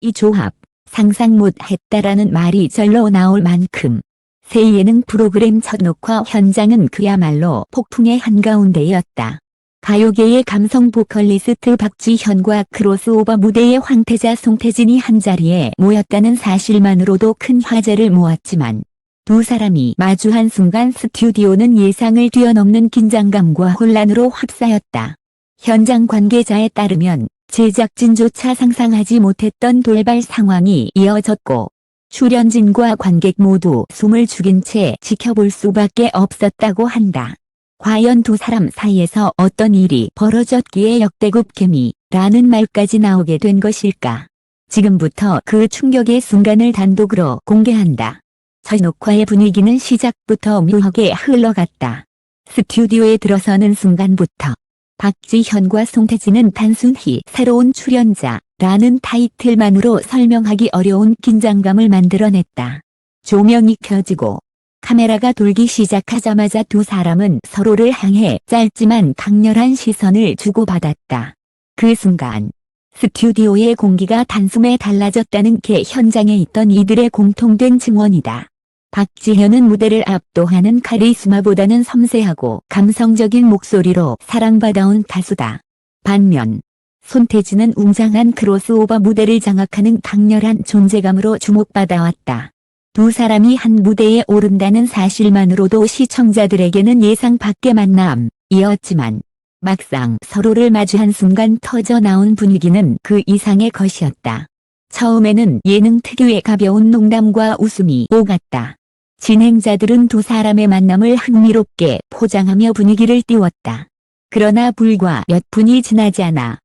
이 조합, 상상 못했다라는 말이 절로 나올 만큼 새 예능 프로그램 첫 녹화 현장은 그야말로 폭풍의 한가운데였다. 가요계의 감성 보컬리스트 박지현과 크로스오버 무대의 황태자 송태진이 한자리에 모였다는 사실만으로도 큰 화제를 모았지만 두 사람이 마주한 순간 스튜디오는 예상을 뛰어넘는 긴장감과 혼란으로 휩싸였다. 현장 관계자에 따르면 제작진조차 상상하지 못했던 돌발 상황이 이어졌고 출연진과 관객 모두 숨을 죽인 채 지켜볼 수밖에 없었다고 한다. 과연 두 사람 사이에서 어떤 일이 벌어졌기에 역대급 케미라는 말까지 나오게 된 것일까? 지금부터 그 충격의 순간을 단독으로 공개한다. 첫 녹화의 분위기는 시작부터 묘하게 흘러갔다. 스튜디오에 들어서는 순간부터 박지현과 송태진은 단순히 새로운 출연자라는 타이틀만으로 설명하기 어려운 긴장감을 만들어냈다. 조명이 켜지고 카메라가 돌기 시작하자마자 두 사람은 서로를 향해 짧지만 강렬한 시선을 주고받았다. 그 순간 스튜디오의 공기가 단숨에 달라졌다는 게 현장에 있던 이들의 공통된 증언이다. 박지현은 무대를 압도하는 카리스마보다는 섬세하고 감성적인 목소리로 사랑받아온 가수다. 반면 손태진은 웅장한 크로스오버 무대를 장악하는 강렬한 존재감으로 주목받아왔다. 두 사람이 한 무대에 오른다는 사실만으로도 시청자들에게는 예상 밖의 만남이었지만 막상 서로를 마주한 순간 터져나온 분위기는 그 이상의 것이었다. 처음에는 예능 특유의 가벼운 농담과 웃음이 오갔다. 진행자들은 두 사람의 만남을 흥미롭게 포장하며 분위기를 띄웠다. 그러나 불과 몇 분이 지나지 않아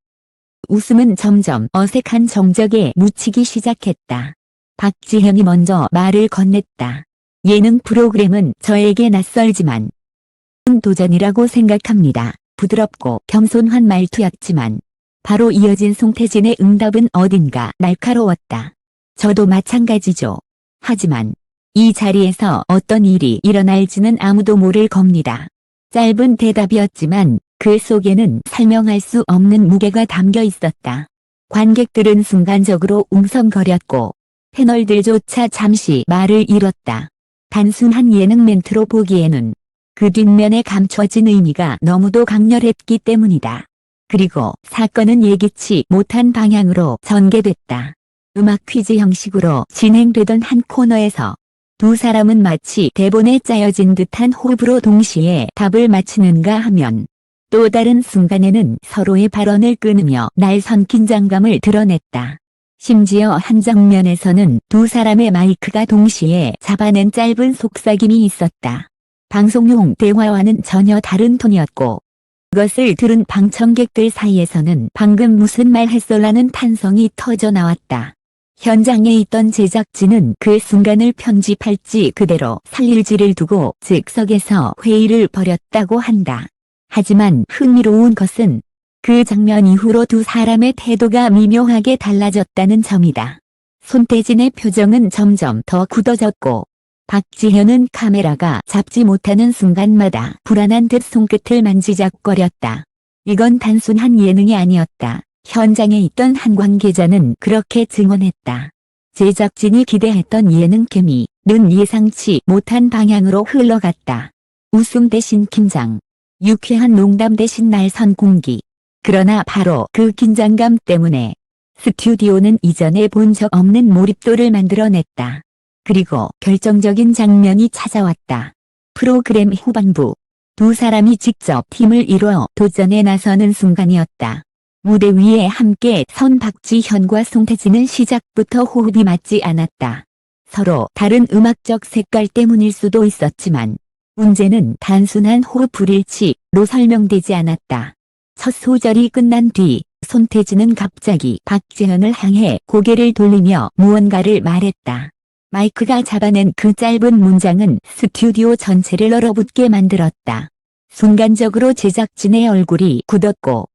웃음은 점점 어색한 정적에 묻히기 시작했다. 박지현이 먼저 말을 건넸다. 예능 프로그램은 저에게 낯설지만 도전이라고 생각합니다. 부드럽고 겸손한 말투였지만 바로 이어진 송태진의 응답은 어딘가 날카로웠다. 저도 마찬가지죠. 하지만 이 자리에서 어떤 일이 일어날지는 아무도 모를 겁니다. 짧은 대답이었지만 그 속에는 설명할 수 없는 무게가 담겨 있었다. 관객들은 순간적으로 웅성거렸고 패널들조차 잠시 말을 잃었다. 단순한 예능 멘트로 보기에는 그 뒷면에 감춰진 의미가 너무도 강렬했기 때문이다. 그리고 사건은 예기치 못한 방향으로 전개됐다. 음악 퀴즈 형식으로 진행되던 한 코너에서 두 사람은 마치 대본에 짜여진 듯한 호흡으로 동시에 답을 맞히는가 하면 또 다른 순간에는 서로의 발언을 끊으며 날선 긴장감을 드러냈다. 심지어 한 장면에서는 두 사람의 마이크가 동시에 잡아낸 짧은 속삭임이 있었다. 방송용 대화와는 전혀 다른 톤이었고 그것을 들은 방청객들 사이에서는 방금 무슨 말 했어라는 탄성이 터져 나왔다. 현장에 있던 제작진은 그 순간을 편집할지 그대로 살릴지를 두고 즉석에서 회의를 벌였다고 한다. 하지만 흥미로운 것은 그 장면 이후로 두 사람의 태도가 미묘하게 달라졌다는 점이다. 손태진의 표정은 점점 더 굳어졌고 박지현은 카메라가 잡지 못하는 순간마다 불안한 듯 손끝을 만지작거렸다. 이건 단순한 예능이 아니었다. 현장에 있던 한 관계자는 그렇게 증언했다. 제작진이 기대했던 예능 케미는 예상치 못한 방향으로 흘러갔다. 웃음 대신 긴장, 유쾌한 농담 대신 날선 공기. 그러나 바로 그 긴장감 때문에 스튜디오는 이전에 본 적 없는 몰입도를 만들어냈다. 그리고 결정적인 장면이 찾아왔다. 프로그램 후반부. 두 사람이 직접 팀을 이뤄 도전에 나서는 순간이었다. 무대 위에 함께 선 박지현과 송태진은 시작부터 호흡이 맞지 않았다. 서로 다른 음악적 색깔 때문일 수도 있었지만 문제는 단순한 호흡 불일치로 설명되지 않았다. 첫 소절이 끝난 뒤 손태진은 갑자기 박지현을 향해 고개를 돌리며 무언가를 말했다. 마이크가 잡아낸 그 짧은 문장은 스튜디오 전체를 얼어붙게 만들었다. 순간적으로 제작진의 얼굴이 굳었고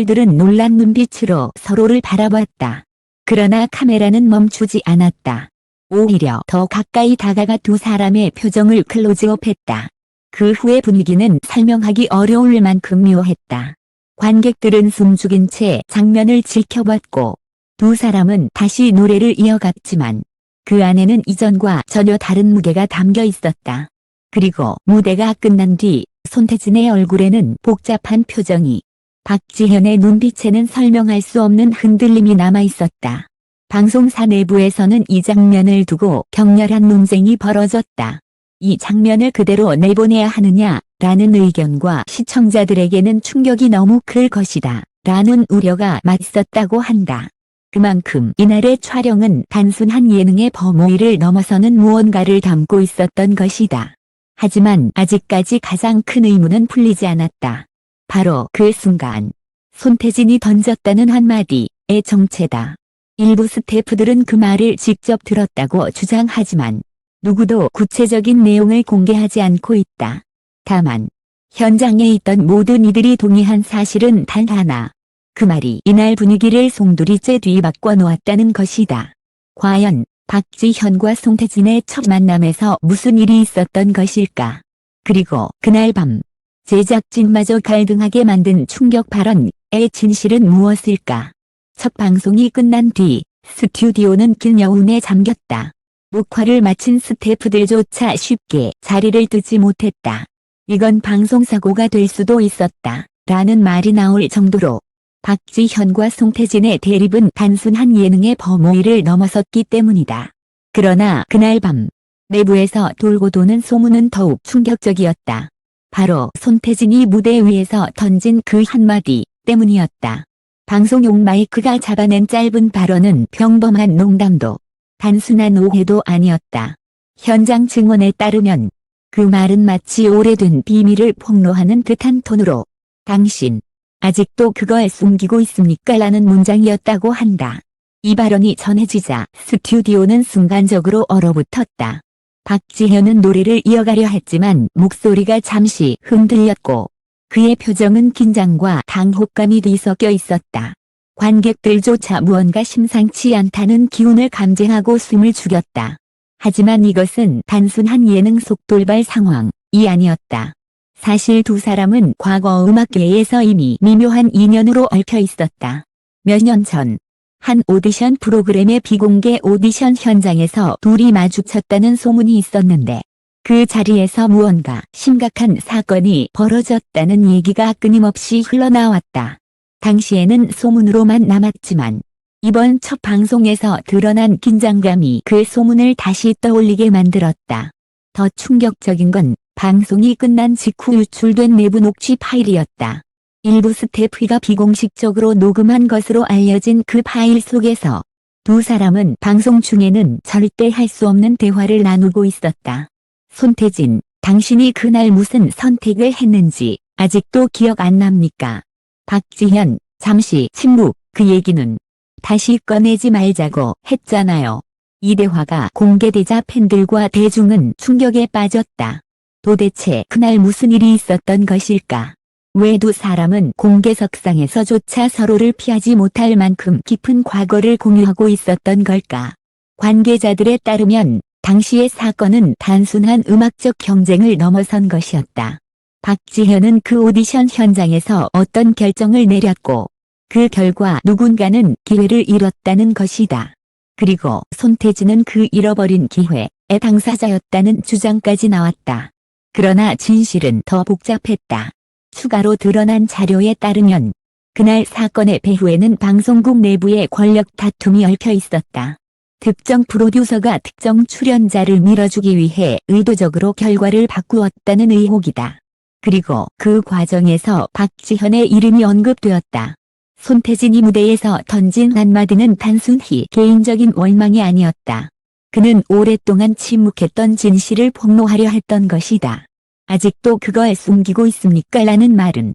들은 놀란 눈빛으로 서로를 바라봤다. 그러나 카메라는 멈추지 않았다. 오히려 더 가까이 다가가 두 사람의 표정을 클로즈업했다. 그 후의 분위기는 설명하기 어려울 만큼 묘했다. 관객들은 숨죽인 채 장면을 지켜봤고 두 사람은 다시 노래를 이어갔지만 그 안에는 이전과 전혀 다른 무게가 담겨 있었다. 그리고 무대가 끝난 뒤 손태진의 얼굴에는 복잡한 표정이, 박지현의 눈빛에는 설명할 수 없는 흔들림이 남아 있었다. 방송사 내부에서는 이 장면을 두고 격렬한 논쟁이 벌어졌다. 이 장면을 그대로 내보내야 하느냐라는 의견과 시청자들에게는 충격이 너무 클 것이다 라는 우려가 맞섰다고 한다. 그만큼 이날의 촬영은 단순한 예능의 범위를 넘어서는 무언가를 담고 있었던 것이다. 하지만 아직까지 가장 큰 의문은 풀리지 않았다. 바로 그 순간 손태진이 던졌다는 한마디의 정체다. 일부 스태프들은 그 말을 직접 들었다고 주장하지만 누구도 구체적인 내용을 공개하지 않고 있다. 다만 현장에 있던 모든 이들이 동의한 사실은 단 하나. 그 말이 이날 분위기를 송두리째 뒤바꿔 놓았다는 것이다. 과연 박지현과 송태진의 첫 만남에서 무슨 일이 있었던 것일까? 그리고 그날 밤 제작진마저 갈등하게 만든 충격 발언의 진실은 무엇일까? 첫 방송이 끝난 뒤 스튜디오는 긴 여운에 잠겼다. 녹화를 마친 스태프들조차 쉽게 자리를 뜨지 못했다. 이건 방송사고가 될 수도 있었다 라는 말이 나올 정도로 박지현과 송태진의 대립은 단순한 예능의 범위를 넘어섰기 때문이다. 그러나 그날 밤 내부에서 돌고 도는 소문은 더욱 충격적이었다. 바로 손태진이 무대 위에서 던진 그 한마디 때문이었다. 방송용 마이크가 잡아낸 짧은 발언은 평범한 농담도 단순한 오해도 아니었다. 현장 증언에 따르면 그 말은 마치 오래된 비밀을 폭로하는 듯한 톤으로 당신 아직도 그걸 숨기고 있습니까? 라는 문장이었다고 한다. 이 발언이 전해지자 스튜디오는 순간적으로 얼어붙었다. 박지현은 노래를 이어가려 했지만 목소리가 잠시 흔들렸고 그의 표정은 긴장과 당혹감이 뒤섞여 있었다. 관객들조차 무언가 심상치 않다는 기운을 감지하고 숨을 죽였다. 하지만 이것은 단순한 예능 속돌발 상황이 아니었다. 사실 두 사람은 과거 음악계에서 이미 미묘한 인연으로 얽혀 있었다. 몇 년 전 한 오디션 프로그램의 비공개 오디션 현장에서 둘이 마주쳤다는 소문이 있었는데 그 자리에서 무언가 심각한 사건이 벌어졌다는 얘기가 끊임없이 흘러나왔다. 당시에는 소문으로만 남았지만 이번 첫 방송에서 드러난 긴장감이 그 소문을 다시 떠올리게 만들었다. 더 충격적인 건 방송이 끝난 직후 유출된 내부 녹취 파일이었다. 일부 스태프가 비공식적으로 녹음한 것으로 알려진 그 파일 속에서 두 사람은 방송 중에는 절대 할 수 없는 대화를 나누고 있었다. 손태진, 당신이 그날 무슨 선택을 했는지 아직도 기억 안 납니까? 박지현, 잠시 침묵, 그 얘기는 다시 꺼내지 말자고 했잖아요. 이 대화가 공개되자 팬들과 대중은 충격에 빠졌다. 도대체 그날 무슨 일이 있었던 것일까? 왜 두 사람은 공개석상에서조차 서로를 피하지 못할 만큼 깊은 과거를 공유하고 있었던 걸까? 관계자들에 따르면 당시의 사건은 단순한 음악적 경쟁을 넘어선 것이었다. 박지현은 그 오디션 현장에서 어떤 결정을 내렸고 그 결과 누군가는 기회를 잃었다는 것이다. 그리고 손태진은 그 잃어버린 기회의 당사자였다는 주장까지 나왔다. 그러나 진실은 더 복잡했다. 추가로 드러난 자료에 따르면 그날 사건의 배후에는 방송국 내부의 권력 다툼이 얽혀 있었다. 특정 프로듀서가 특정 출연자를 밀어주기 위해 의도적으로 결과를 바꾸었다는 의혹이다. 그리고 그 과정에서 박지현의 이름이 언급되었다. 손태진이 무대에서 던진 한마디는 단순히 개인적인 원망이 아니었다. 그는 오랫동안 침묵했던 진실을 폭로하려 했던 것이다. 아직도 그걸 숨기고 있습니까? 라는 말은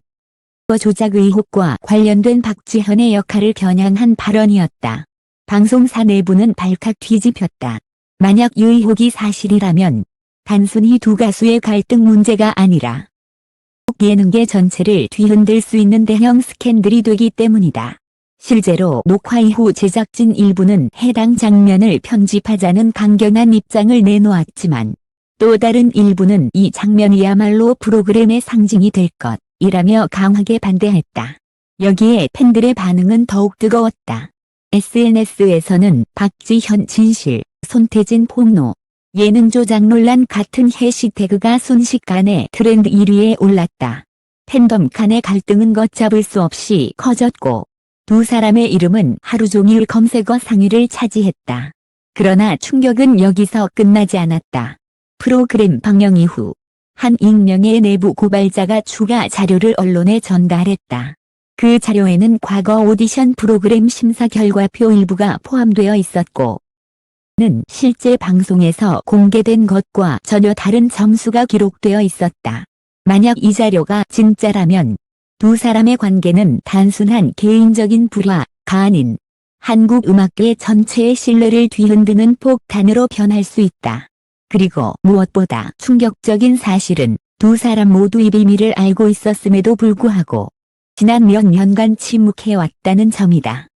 조작 의혹과 관련된 박지현의 역할을 겨냥한 발언이었다. 방송사 내부는 발칵 뒤집혔다. 만약 이 의혹이 사실이라면 단순히 두 가수의 갈등 문제가 아니라 예능계 전체를 뒤흔들 수 있는 대형 스캔들이 되기 때문이다. 실제로 녹화 이후 제작진 일부는 해당 장면을 편집하자는 강경한 입장을 내놓았지만 또 다른 일부는 이 장면이야말로 프로그램의 상징이 될 것이라며 강하게 반대했다. 여기에 팬들의 반응은 더욱 뜨거웠다. SNS에서는 박지현 진실, 손태진 폭로, 예능 조작 논란 같은 해시태그가 순식간에 트렌드 1위에 올랐다. 팬덤 간의 갈등은 걷잡을 수 없이 커졌고 두 사람의 이름은 하루 종일 검색어 상위를 차지했다. 그러나 충격은 여기서 끝나지 않았다. 프로그램 방영 이후 한 익명의 내부 고발자가 추가 자료를 언론에 전달했다. 그 자료에는 과거 오디션 프로그램 심사 결과표 일부가 포함되어 있었고 는 실제 방송에서 공개된 것과 전혀 다른 점수가 기록되어 있었다. 만약 이 자료가 진짜라면 두 사람의 관계는 단순한 개인적인 불화가 아닌 한국 음악계 전체의 신뢰를 뒤흔드는 폭탄으로 변할 수 있다. 그리고 무엇보다 충격적인 사실은 두 사람 모두 이 비밀을 알고 있었음에도 불구하고 지난 몇 년간 침묵해왔다는 점이다.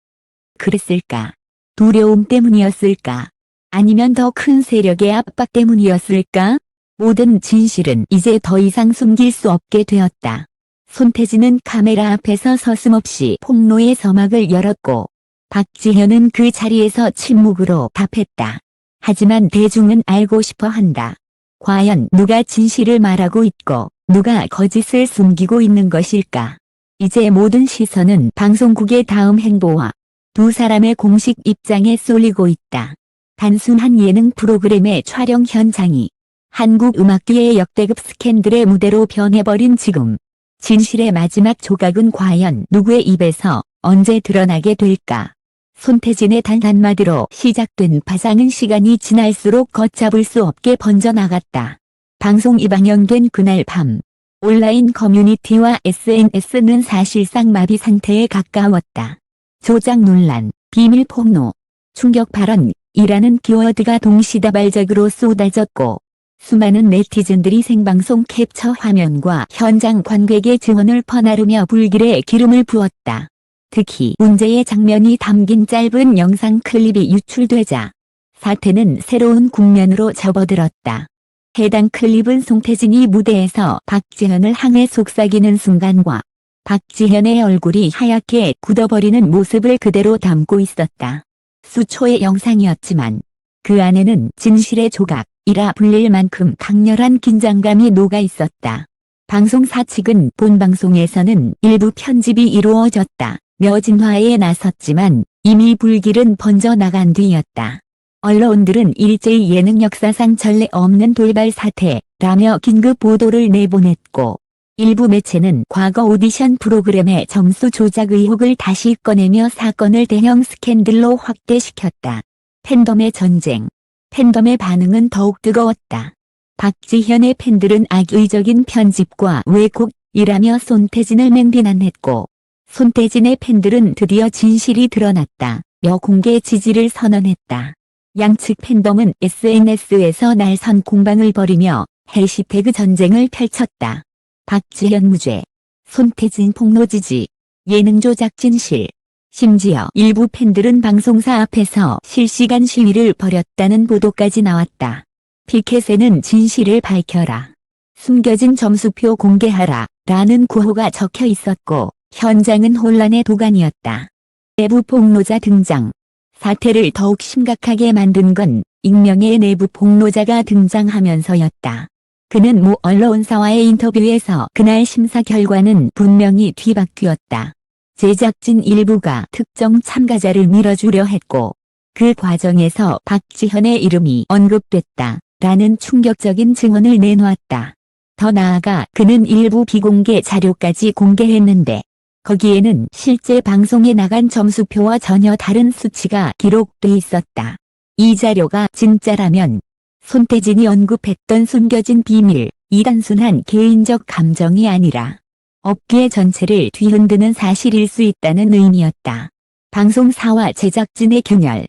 그랬을까? 두려움 때문이었을까? 아니면 더 큰 세력의 압박 때문이었을까? 모든 진실은 이제 더 이상 숨길 수 없게 되었다. 손태진은 카메라 앞에서 서슴없이 폭로의 서막을 열었고 박지현은 그 자리에서 침묵으로 답했다. 하지만 대중은 알고 싶어 한다. 과연 누가 진실을 말하고 있고 누가 거짓을 숨기고 있는 것일까? 이제 모든 시선은 방송국의 다음 행보와 두 사람의 공식 입장에 쏠리고 있다. 단순한 예능 프로그램의 촬영 현장이 한국 음악계의 역대급 스캔들의 무대로 변해버린 지금 진실의 마지막 조각은 과연 누구의 입에서 언제 드러나게 될까? 손태진의 단 한마디로 시작된 파장은 시간이 지날수록 걷잡을 수 없게 번져나갔다. 방송이 방영된 그날 밤 온라인 커뮤니티와 SNS는 사실상 마비 상태에 가까웠다. 조작 논란, 비밀 폭로, 충격 발언이라는 키워드가 동시다발적으로 쏟아졌고 수많은 네티즌들이 생방송 캡처 화면과 현장 관객의 증언을 퍼나르며 불길에 기름을 부었다. 특히 문제의 장면이 담긴 짧은 영상 클립이 유출되자 사태는 새로운 국면으로 접어들었다. 해당 클립은 손태진이 무대에서 박지현을 향해 속삭이는 순간과 박지현의 얼굴이 하얗게 굳어버리는 모습을 그대로 담고 있었다. 수초의 영상이었지만 그 안에는 진실의 조각이라 불릴 만큼 강렬한 긴장감이 녹아 있었다. 방송사 측은 본 방송에서는 일부 편집이 이루어졌다. 며 진화에 나섰지만 이미 불길은 번져나간 뒤였다. 언론들은 일제히 예능 역사상 전례 없는 돌발 사태라며 긴급 보도를 내보냈고 일부 매체는 과거 오디션 프로그램의 점수 조작 의혹을 다시 꺼내며 사건을 대형 스캔들로 확대시켰다. 팬덤의 전쟁. 팬덤의 반응은 더욱 뜨거웠다. 박지현의 팬들은 악의적인 편집과 왜곡이라며 손태진을 맹비난했고 손태진의 팬들은 드디어 진실이 드러났다며 공개 지지를 선언했다. 양측 팬덤은 SNS에서 날선 공방을 벌이며 해시태그 전쟁을 펼쳤다. 박지현 무죄, 손태진 폭로 지지, 예능 조작 진실. 심지어 일부 팬들은 방송사 앞에서 실시간 시위를 벌였다는 보도까지 나왔다. 피켓에는 진실을 밝혀라. 숨겨진 점수표 공개하라 라는 구호가 적혀 있었고 현장은 혼란의 도가니였다. 내부 폭로자 등장. 사태를 더욱 심각하게 만든 건 익명의 내부 폭로자가 등장하면서였다. 그는 모 언론사와의 인터뷰에서 그날 심사 결과는 분명히 뒤바뀌었다. 제작진 일부가 특정 참가자를 밀어주려 했고 그 과정에서 박지현의 이름이 언급됐다라는 충격적인 증언을 내놓았다. 더 나아가 그는 일부 비공개 자료까지 공개했는데 거기에는 실제 방송에 나간 점수표와 전혀 다른 수치가 기록돼 있었다. 이 자료가 진짜라면 손태진이 언급했던 숨겨진 비밀, 이 단순한 개인적 감정이 아니라 업계 전체를 뒤흔드는 사실일 수 있다는 의미였다. 방송사와 제작진의 균열.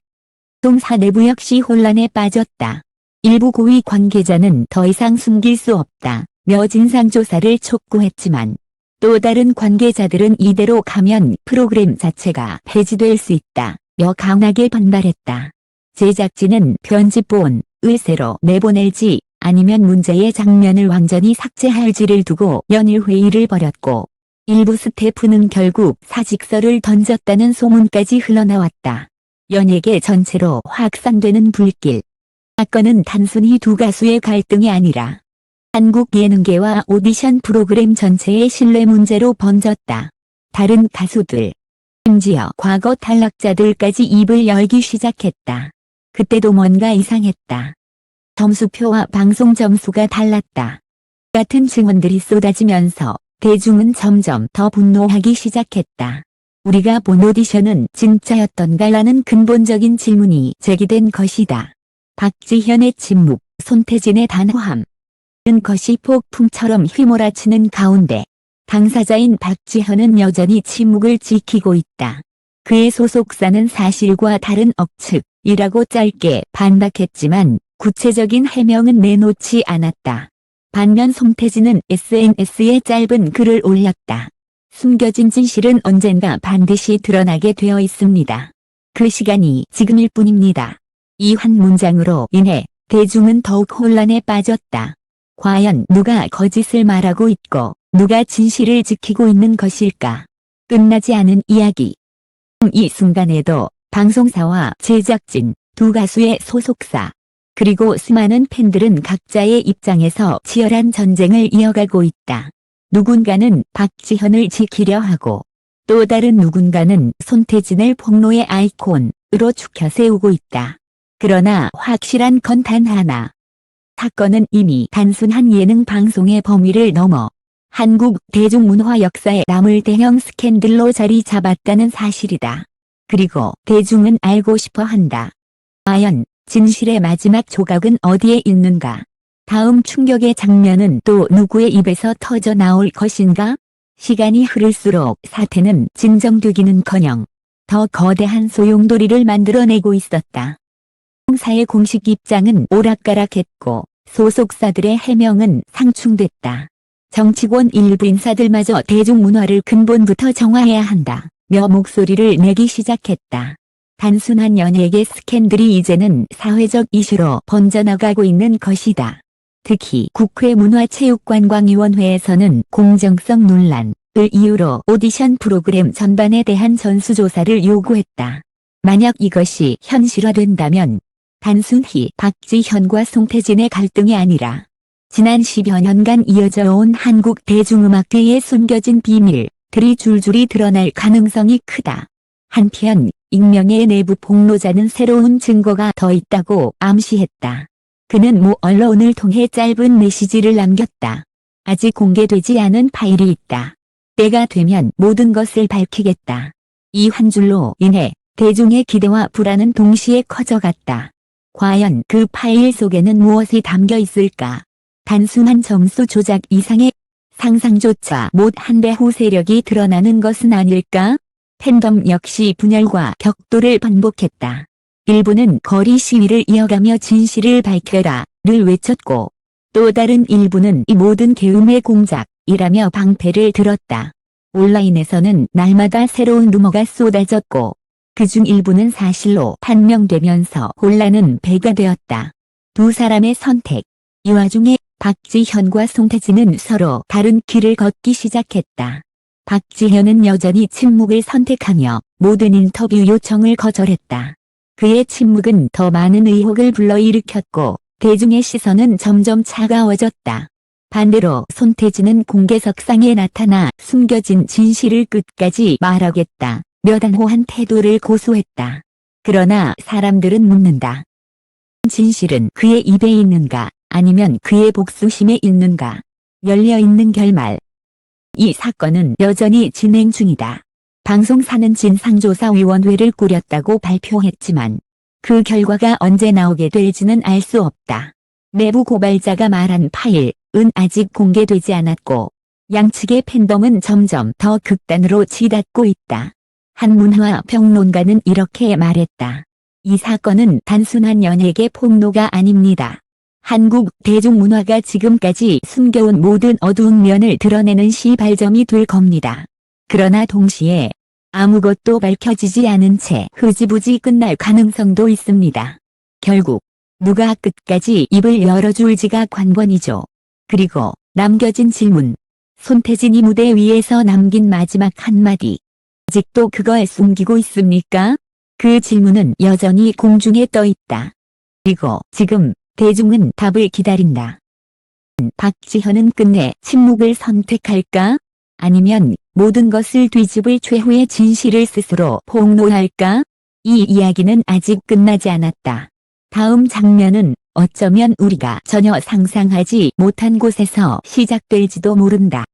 방송사 내부 역시 혼란에 빠졌다. 일부 고위 관계자는 더 이상 숨길 수 없다며 진상조사를 촉구했지만 또 다른 관계자들은 이대로 가면 프로그램 자체가 폐지될 수 있다며 강하게 반발했다. 제작진은 편집본을 새로 내보낼지 아니면 문제의 장면을 완전히 삭제할지를 두고 연일 회의를 벌였고 일부 스태프는 결국 사직서를 던졌다는 소문까지 흘러나왔다. 연예계 전체로 확산되는 불길. 사건은 단순히 두 가수의 갈등이 아니라 한국 예능계와 오디션 프로그램 전체의 신뢰 문제로 번졌다. 다른 가수들, 심지어 과거 탈락자들까지 입을 열기 시작했다. 그때도 뭔가 이상했다. 점수표와 방송 점수가 달랐다. 같은 증언들이 쏟아지면서 대중은 점점 더 분노하기 시작했다. 우리가 본 오디션은 진짜였던가라는 근본적인 질문이 제기된 것이다. 박지현의 침묵, 손태진의 단호함. 은 것이 폭풍처럼 휘몰아치는 가운데 당사자인 박지현은 여전히 침묵을 지키고 있다. 그의 소속사는 사실과 다른 억측이라고 짧게 반박했지만 구체적인 해명은 내놓지 않았다. 반면 손태진은 SNS에 짧은 글을 올렸다. 숨겨진 진실은 언젠가 반드시 드러나게 되어 있습니다. 그 시간이 지금일 뿐입니다. 이 한 문장으로 인해 대중은 더욱 혼란에 빠졌다. 과연 누가 거짓을 말하고 있고 누가 진실을 지키고 있는 것일까? 끝나지 않은 이야기. 이 순간에도 방송사와 제작진, 두 가수의 소속사, 그리고 수많은 팬들은 각자의 입장에서 치열한 전쟁을 이어가고 있다. 누군가는 박지현을 지키려 하고 또 다른 누군가는 손태진을 폭로의 아이콘으로 추켜 세우고 있다. 그러나 확실한 건 단 하나. 사건은 이미 단순한 예능 방송의 범위를 넘어 한국 대중문화 역사에 남을 대형 스캔들로 자리 잡았다는 사실이다. 그리고 대중은 알고 싶어 한다. 과연 진실의 마지막 조각은 어디에 있는가? 다음 충격의 장면은 또 누구의 입에서 터져 나올 것인가? 시간이 흐를수록 사태는 진정되기는커녕 더 거대한 소용돌이를 만들어내고 있었다. 사의 공식 입장은 오락가락했고 소속사들의 해명은 상충됐다. 정치권 일부 인사들마저 대중문화를 근본부터 정화해야 한다며 목소리를 내기 시작했다. 단순한 연예계 스캔들이 이제는 사회적 이슈로 번져나가고 있는 것이다. 특히 국회 문화체육관광위원회에서는 공정성 논란을 이유로 오디션 프로그램 전반에 대한 전수조사를 요구했다. 만약 이것이 현실화된다면 단순히 박지현과 송태진의 갈등이 아니라 지난 10여 년간 이어져 온 한국 대중음악계의 숨겨진 비밀들이 줄줄이 드러날 가능성이 크다. 한편 익명의 내부 폭로자는 새로운 증거가 더 있다고 암시했다. 그는 모 언론을 통해 짧은 메시지를 남겼다. 아직 공개되지 않은 파일이 있다. 때가 되면 모든 것을 밝히겠다. 이 한 줄로 인해 대중의 기대와 불안은 동시에 커져갔다. 과연 그 파일 속에는 무엇이 담겨 있을까? 단순한 점수 조작 이상의 상상조차 못한 배후 세력이 드러나는 것은 아닐까? 팬덤 역시 분열과 격돌을 반복했다. 일부는 거리 시위를 이어가며 진실을 밝혀라를 외쳤고 또 다른 일부는 이 모든 계엄의 공작이라며 방패를 들었다. 온라인에서는 날마다 새로운 루머가 쏟아졌고 그중 일부는 사실로 판명되면서 혼란은 배가 되었다. 두 사람의 선택. 이 와중에 박지현과 송태진은 서로 다른 길을 걷기 시작했다. 박지현은 여전히 침묵을 선택하며 모든 인터뷰 요청을 거절했다. 그의 침묵은 더 많은 의혹을 불러일으켰고 대중의 시선은 점점 차가워졌다. 반대로 손태진은 공개석상에 나타나 숨겨진 진실을 끝까지 말하겠다. 며 단호한 태도를 고수했다. 그러나 사람들은 묻는다. 진실은 그의 입에 있는가 아니면 그의 복수심에 있는가? 열려있는 결말. 이 사건은 여전히 진행 중이다. 방송사는 진상조사위원회를 꾸렸다고 발표했지만 그 결과가 언제 나오게 될지는 알 수 없다. 내부 고발자가 말한 파일은 아직 공개되지 않았고 양측의 팬덤은 점점 더 극단으로 치닫고 있다. 한 문화평론가는 이렇게 말했다. 이 사건은 단순한 연예계 폭로가 아닙니다. 한국 대중문화가 지금까지 숨겨온 모든 어두운 면을 드러내는 시발점이 될 겁니다. 그러나 동시에 아무것도 밝혀지지 않은 채 흐지부지 끝날 가능성도 있습니다. 결국 누가 끝까지 입을 열어줄지가 관건이죠. 그리고 남겨진 질문. 손태진이 무대 위에서 남긴 마지막 한마디. 아직도 그걸 숨기고 있습니까? 그 질문은 여전히 공중에 떠 있다. 그리고 지금 대중은 답을 기다린다. 박지현은 끝내 침묵을 선택할까? 아니면 모든 것을 뒤집을 최후의 진실을 스스로 폭로할까? 이 이야기는 아직 끝나지 않았다. 다음 장면은 어쩌면 우리가 전혀 상상하지 못한 곳에서 시작될지도 모른다.